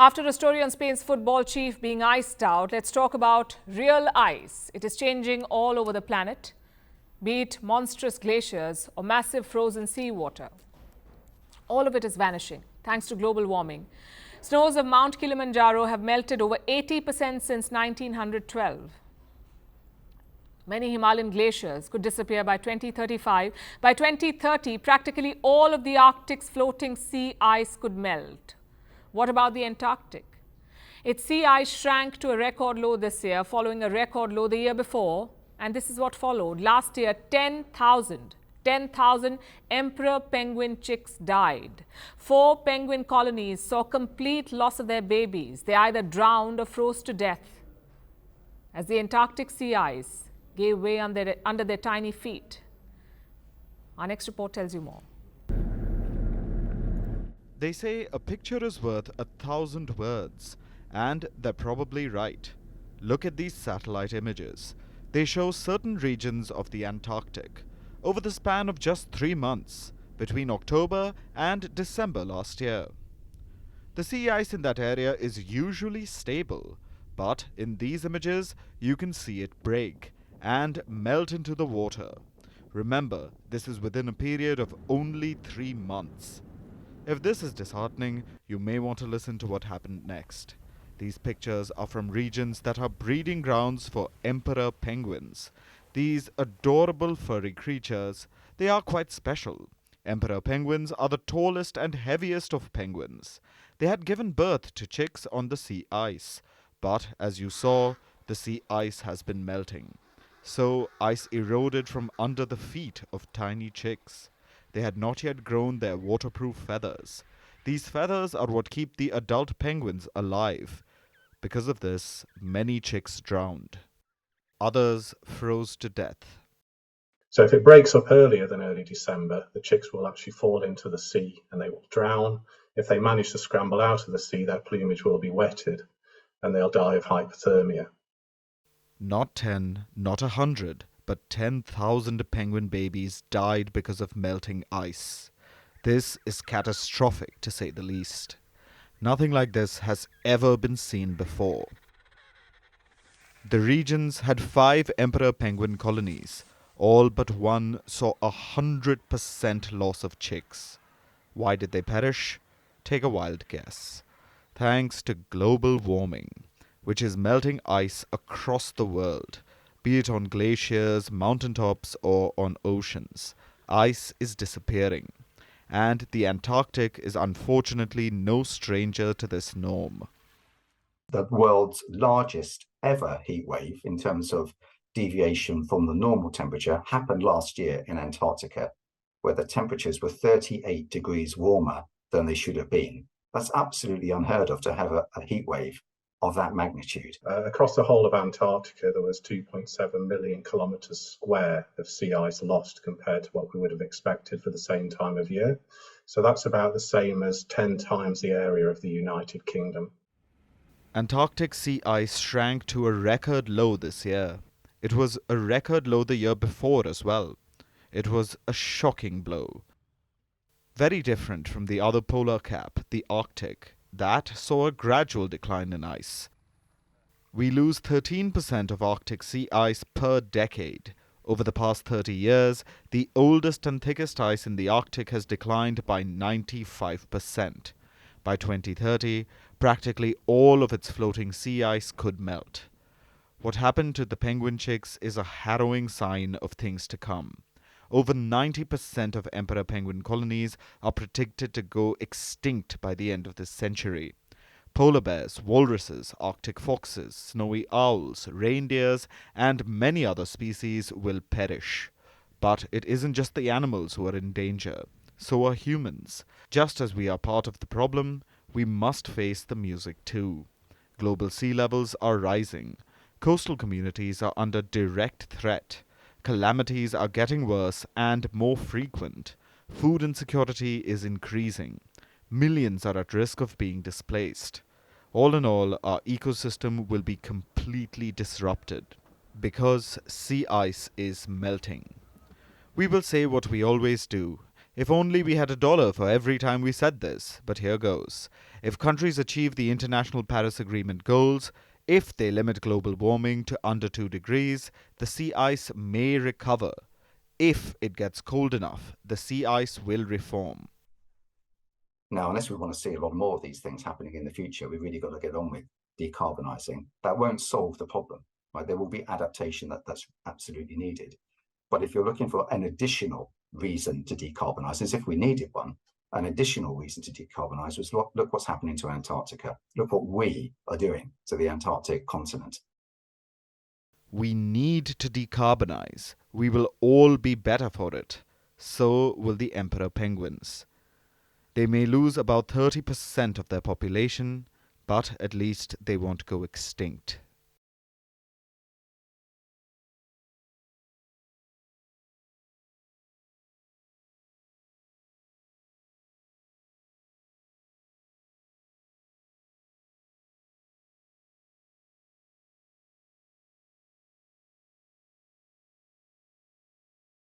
After a story on Spain's football chief being iced out, let's talk about real ice. It is changing all over the planet, be it monstrous glaciers or massive frozen seawater. All of it is vanishing thanks to global warming. Snows of Mount Kilimanjaro have melted over 80% since 1912. Many Himalayan glaciers could disappear by 2035. By 2030, practically all of the Arctic's floating sea ice could melt. What about the Antarctic? Its sea ice shrank to a record low this year, following a record low the year before. And this is what followed. Last year, 10,000 emperor penguin chicks died. 4 penguin colonies saw complete loss of their babies. They either drowned or froze to death as the Antarctic sea ice gave way under their tiny feet. Our next report tells you more. They say a picture is worth 1,000 words, and they're probably right. Look at these satellite images. They show certain regions of the Antarctic over the span of just 3 months, between October and December last year. The sea ice in that area is usually stable, but in these images you can see it break and melt into the water. Remember, this is within a period of only 3 months. If this is disheartening, you may want to listen to what happened next. These pictures are from regions that are breeding grounds for emperor penguins. These adorable furry creatures, they are quite special. Emperor penguins are the tallest and heaviest of penguins. They had given birth to chicks on the sea ice, but as you saw, the sea ice has been melting. So ice eroded from under the feet of tiny chicks. They had not yet grown their waterproof feathers. These feathers are what keep the adult penguins alive. Because of this, many chicks drowned. Others froze to death. So if it breaks up earlier than early December, the chicks will actually fall into the sea and they will drown. If they manage to scramble out of the sea, their plumage will be wetted and they'll die of hypothermia. Not 10, not 100, but 10,000 penguin babies died because of melting ice. This is catastrophic, to say the least. Nothing like this has ever been seen before. The regions had 5 emperor penguin colonies. All but one saw 100% loss of chicks. Why did they perish? Take a wild guess. Thanks to global warming, which is melting ice across the world, be it on glaciers, mountaintops, or on oceans. Ice is disappearing, and the Antarctic is unfortunately no stranger to this norm. The world's largest ever heat wave in terms of deviation from the normal temperature happened last year in Antarctica, where the temperatures were 38 degrees warmer than they should have been. That's absolutely unheard of to have a heat wave of that magnitude. Across the whole of Antarctica, there was 2.7 million kilometres square of sea ice lost compared to what we would have expected for the same time of year. So that's about the same as 10 times the area of the United Kingdom. Antarctic sea ice shrank to a record low this year. It was a record low the year before as well. It was a shocking blow. Very different from the other polar cap, the Arctic. That saw a gradual decline in ice. We lose 13% of Arctic sea ice per decade. Over the past 30 years, the oldest and thickest ice in the Arctic has declined by 95%. By 2030, practically all of its floating sea ice could melt. What happened to the penguin chicks is a harrowing sign of things to come. Over 90% of emperor penguin colonies are predicted to go extinct by the end of this century. Polar bears, walruses, Arctic foxes, snowy owls, reindeers, and many other species will perish. But it isn't just the animals who are in danger. So are humans. Just as we are part of the problem, we must face the music too. Global sea levels are rising. Coastal communities are under direct threat. Calamities are getting worse and more frequent. Food insecurity is increasing. Millions are at risk of being displaced. All in all, our ecosystem will be completely disrupted because sea ice is melting. We will say what we always do. If only we had $1 for every time we said this, but here goes. If countries achieve the International Paris Agreement goals, if they limit global warming to under 2 degrees, the sea ice may recover. If it gets cold enough, the sea ice will reform. Now, unless we want to see a lot more of these things happening in the future, we've really got to get on with decarbonising. That won't solve the problem, right? There will be adaptation that's absolutely needed. But if you're looking for an additional reason to decarbonise, as if we needed one, an additional reason to decarbonise was look what's happening to Antarctica. Look what we are doing to the Antarctic continent. We need to decarbonize. We will all be better for it. So will the emperor penguins. They may lose about 30% of their population, but at least they won't go extinct.